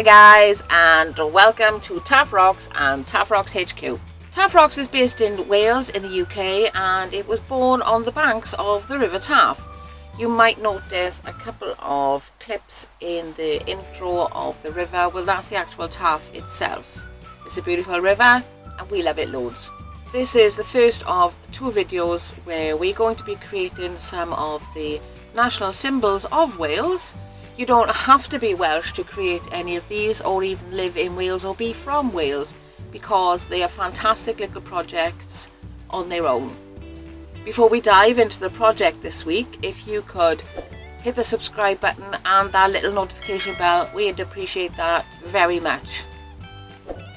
Hi guys, and welcome to Taff Rocks and Taff Rocks HQ. Taff Rocks is based in Wales in the UK, and it was born on the banks of the River Taff. You might notice a couple of clips in the intro of the river. Well, that's the actual Taff itself. It's a beautiful river and we love it loads. This is the first of two videos where we're going to be creating some of the national symbols of Wales. You don't have to be Welsh to create any of these, or even live in Wales or be from Wales, because they are fantastic little projects on their own. Before we dive into the project this week, if you could hit the subscribe button and that little notification bell, we'd appreciate that very much.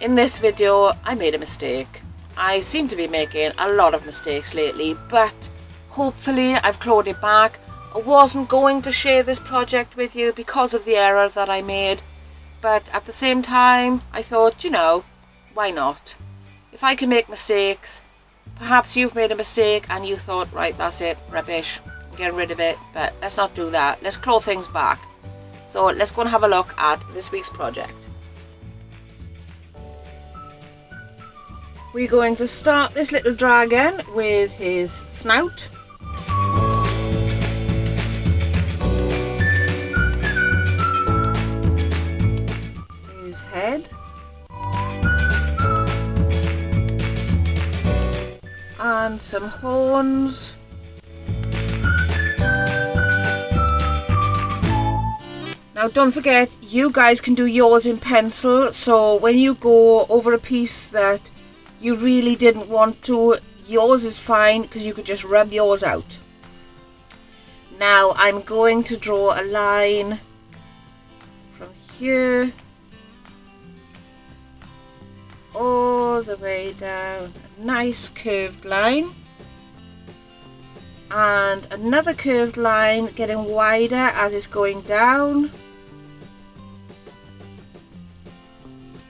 In this video, I made a mistake. I seem to be making a lot of mistakes lately, but hopefully I've clawed it back. I wasn't going to share this project with you because of the error that I made, but at the same time I thought, you know, why not? If I can make mistakes, perhaps you've made a mistake and you thought, right, that's it, rubbish, I'm getting rid of it, but let's not do that. Let's claw things back. So let's go and have a look at this week's project. We're going to start this little dragon with his snout. His head. And some horns. Now don't forget, you guys can do yours in pencil, so when you go over a piece that you really didn't want to, yours is fine because you could just rub yours out. Now I'm going to draw a line from here all the way down, a nice curved line, and another curved line getting wider as it's going down,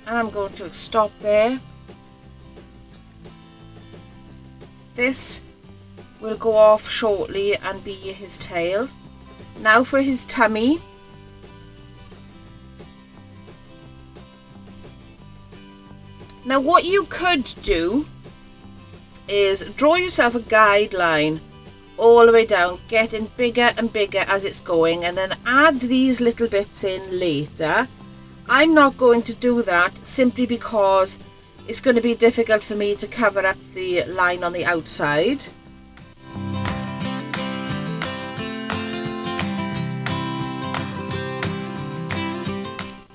and I'm going to stop there. This will go off shortly and be his tail. Now for his tummy. Now what you could do is draw yourself a guideline all the way down, getting bigger and bigger as it's going, and then add these little bits in later. I'm not going to do that simply because it's going to be difficult for me to cover up the line on the outside.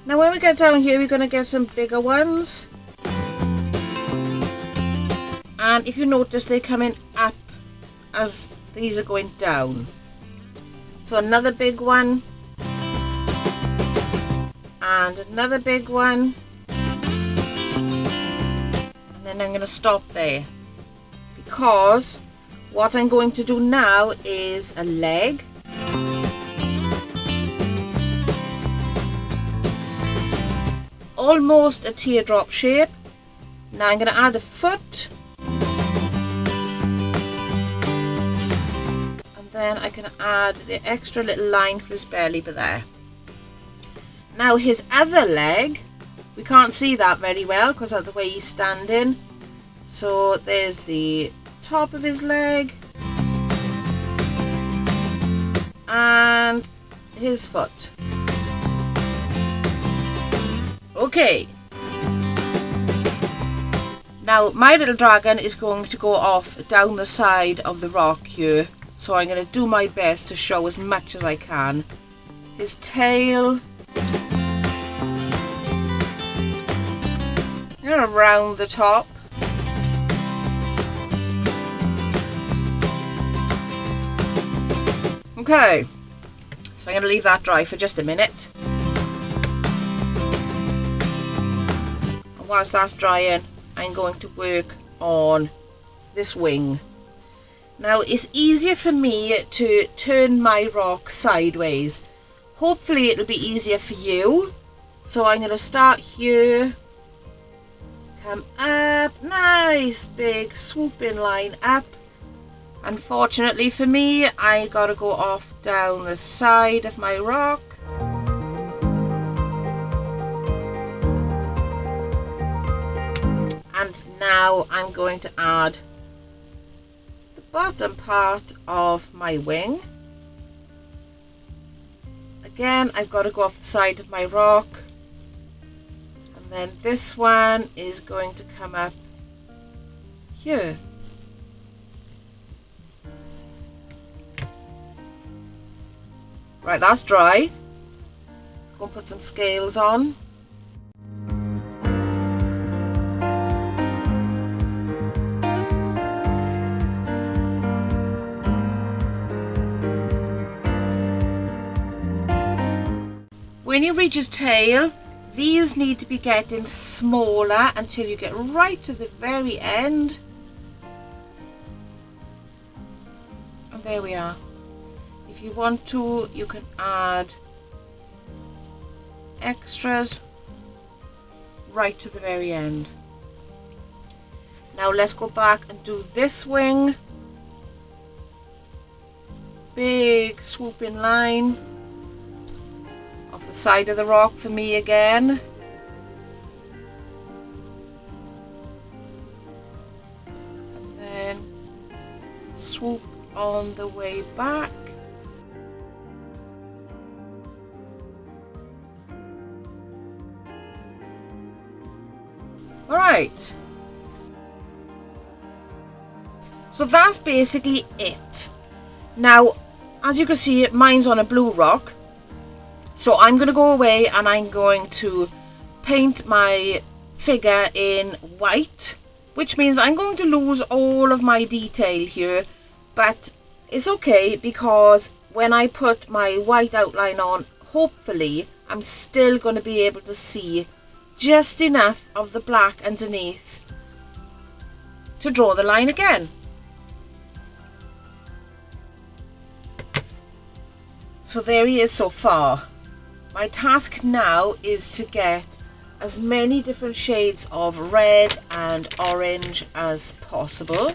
Now when we get down here, we're going to get some bigger ones. And if you notice, they're coming up as these are going down. So another big one. And another big one. And I'm going to stop there, because what I'm going to do now is a leg, almost a teardrop shape. Now I'm going to add a foot, and then I can add the extra little line for his belly there. Now his other leg, we can't see that very well because of the way he's standing. So there's the top of his leg and his foot. Okay. Now my little dragon is going to go off down the side of the rock here. So I'm going to do my best to show as much as I can. His tail. Around the top. Okay, so I'm going to leave that dry for just a minute. And whilst that's drying, I'm going to work on this wing. Now it's easier for me to turn my rock sideways. Hopefully it'll be easier for you. So I'm going to start here. Come up, nice big swooping line up. Unfortunately for me, I gotta go off down the side of my rock. And now I'm going to add the bottom part of my wing. Again, I've got to go off the side of my rock, and then this one is going to come up here. Right, that's dry. Let's go and put some scales on. When you reach his tail, these need to be getting smaller until you get right to the very end. And there we are. If you want to, you can add extras right to the very end. Now let's go back and do this wing. Big swooping line off the side of the rock for me again. And then swoop on the way back. Alright. So that's basically it. Now, as you can see, mine's on a blue rock. So I'm going to go away and I'm going to paint my figure in white, which means I'm going to lose all of my detail here, but it's okay because when I put my white outline on, hopefully I'm still going to be able to see just enough of the black underneath to draw the line again. So there he is so far. My task now is to get as many different shades of red and orange as possible.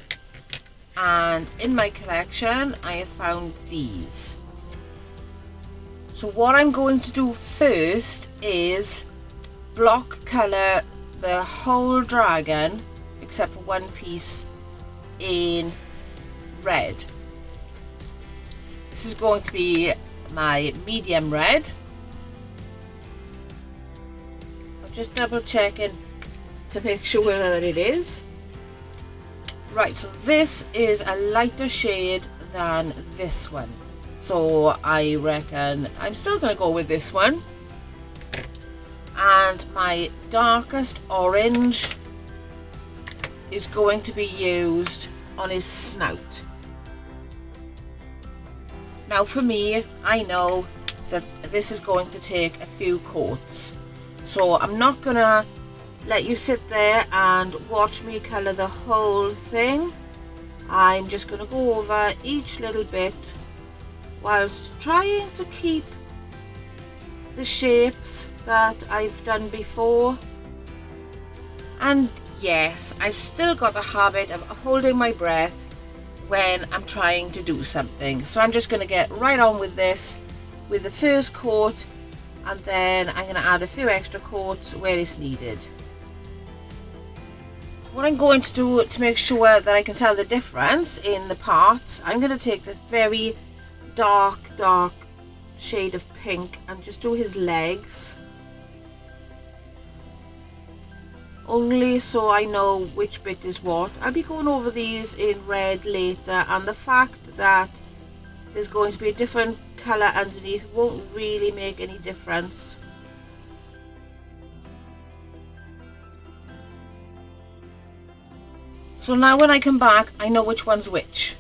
And in my collection, I have found these. So what I'm going to do first is block colour the whole dragon, except for one piece, in red. This is going to be my medium red. Just double checking to make sure that it is. Right, so this is a lighter shade than this one. So I reckon I'm still going to go with this one. And my darkest orange is going to be used on his snout. Now for me, I know that this is going to take a few coats. So I'm not gonna let you sit there and watch me colour the whole thing. I'm just gonna go over each little bit whilst trying to keep the shapes that I've done before. And yes, I've still got the habit of holding my breath when I'm trying to do something. So I'm just gonna get right on with this with the first coat, and then I'm going to add a few extra coats where it's needed. What I'm going to do to make sure that I can tell the difference in the parts, I'm going to take this very dark shade of pink and just do his legs. Only so I know which bit is what. I'll be going over these in red later, and the fact that there's going to be a different colour underneath won't really make any difference. So now when I come back, I know which one's which.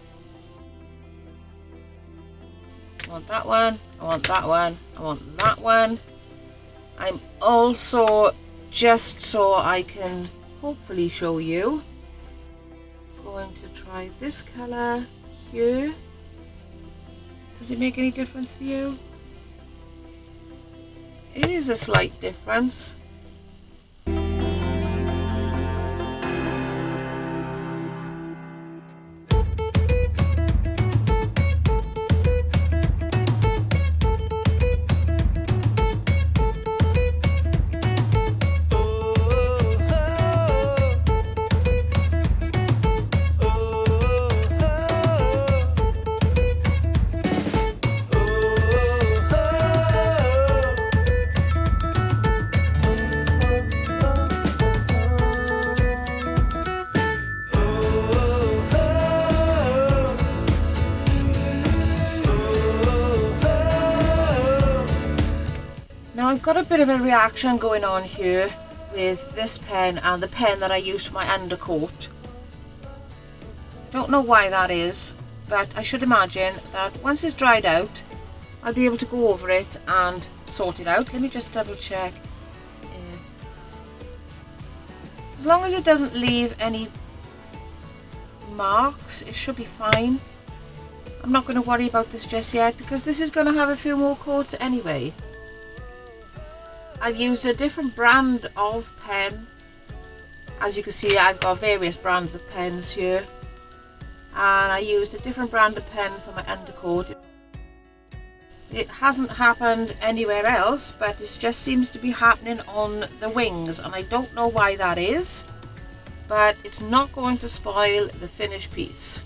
I want that one, I want that one, I want that one. I'm also, just so I can hopefully show you, going to try this colour here. Does it make any difference for you? It is a slight difference. got a bit of a reaction going on here with this pen and the pen that I used for my undercoat. Don't know why that is, but I should imagine that once it's dried out, I'll be able to go over it and sort it out. Let me just double check. As long as it doesn't leave any marks, it should be fine. I'm not going to worry about this just yet because this is going to have a few more coats anyway. I've used a different brand of pen. As you can see, I've got various brands of pens here. And I used a different brand of pen for my undercoat. It hasn't happened anywhere else, but it just seems to be happening on the wings, and I don't know why that is, but it's not going to spoil the finished piece.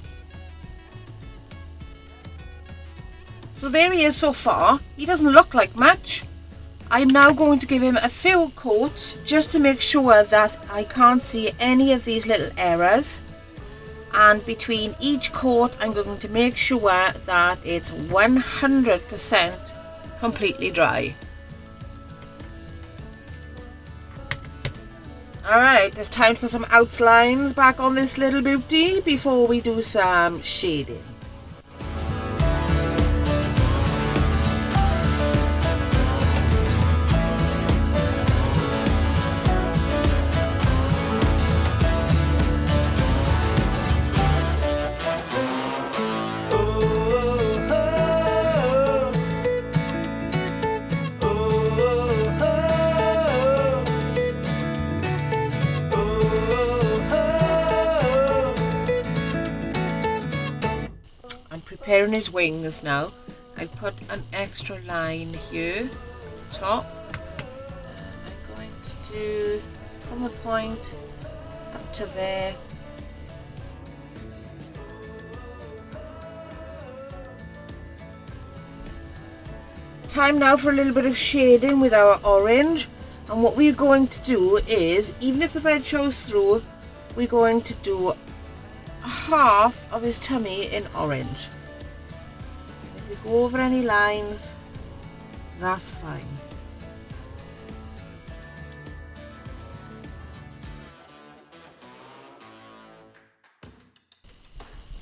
So there he is so far. He doesn't look like much. I'm now going to give him a few coats just to make sure that I can't see any of these little errors. And between each coat I'm going to make sure that it's 100% completely dry. Alright, it's time for some outlines back on this little beauty before we do some shading. Preparing his wings now. I've put an extra line here at the top. I'm going to do from the point up to there. Time now for a little bit of shading with our orange, and what we're going to do is, even if the red shows through, we're going to do half of his tummy in orange. If we go over any lines, that's fine.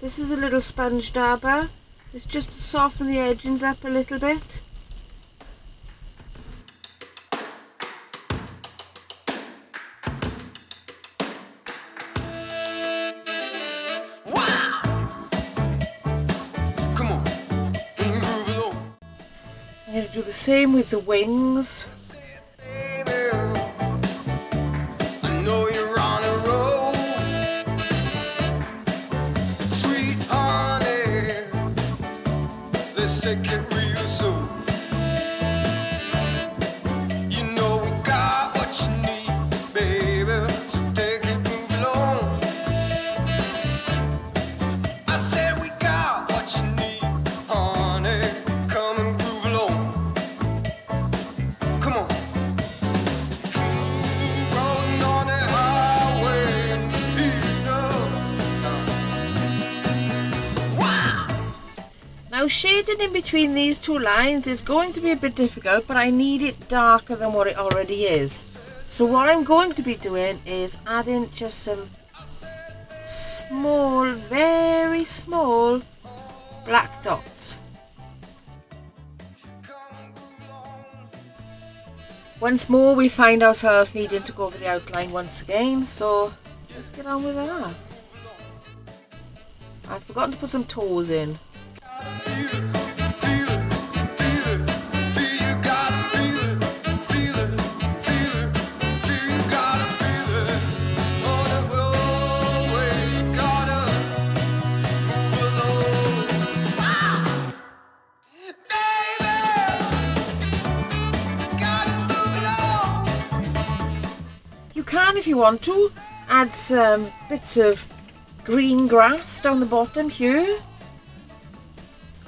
This is a little sponge dabber. It's just to soften the edgings up a little bit. I'm going to do the same with the wings. I know you're on a roll, sweet honey, let's take it real slow. You know we got what you need, baby, so take it, move along. I said we got what you need, honey, come and groove along. Come on. Rolling on the highway, wow. Now shading in between these two lines is going to be a bit difficult, but I need it darker than what it already is. So what I'm going to be doing is adding just some small, very small black dots. Once more we find ourselves needing to go over the outline once again, so let's get on with that. I've forgotten to put some toes in. You can, if you want to, add some bits of green grass down the bottom here.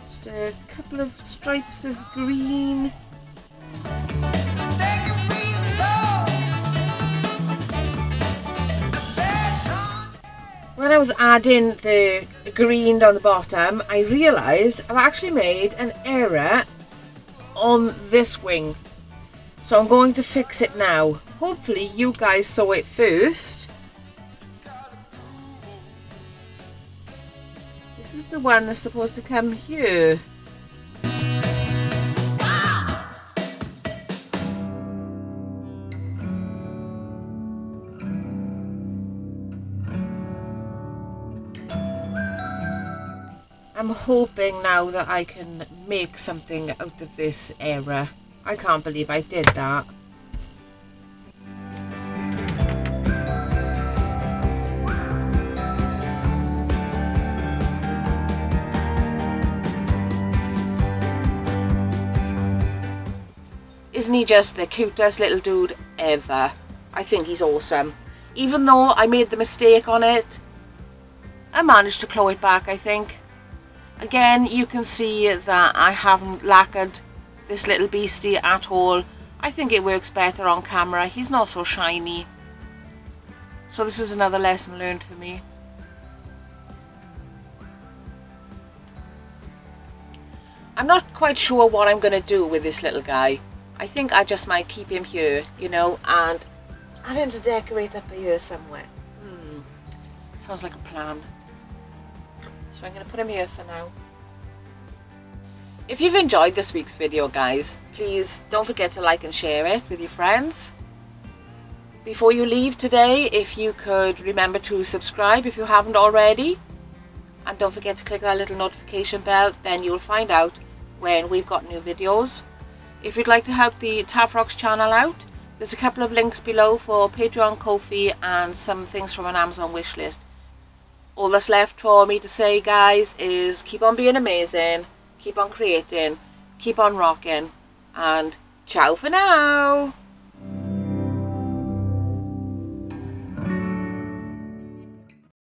Just a couple of stripes of green. When I was adding the green down the bottom, I realised I've actually made an error on this wing. So I'm going to fix it now. Hopefully you guys saw it first. This is the one that's supposed to come here. I'm hoping now that I can make something out of this error. I can't believe I did that. Isn't he just the cutest little dude ever? I think he's awesome. Even though I made the mistake on it, I managed to claw it back, I think. Again, you can see that I haven't lacquered this little beastie at all. I think it works better on camera. He's not so shiny. So this is another lesson learned for me. I'm not quite sure what I'm going to do with this little guy. I think I just might keep him here, you know, and add him to decorate up here somewhere. Sounds like a plan. So I'm going to put him here for now. If you've enjoyed this week's video, guys, please don't forget to like and share it with your friends. Before you leave today, if you could remember to subscribe if you haven't already. And don't forget to click that little notification bell, then you'll find out when we've got new videos. If you'd like to help the Taff Rocks channel out, there's a couple of links below for Patreon, Ko-fi and some things from an Amazon wish list. All that's left for me to say, guys, is keep on being amazing, keep on creating, keep on rocking, and ciao for now.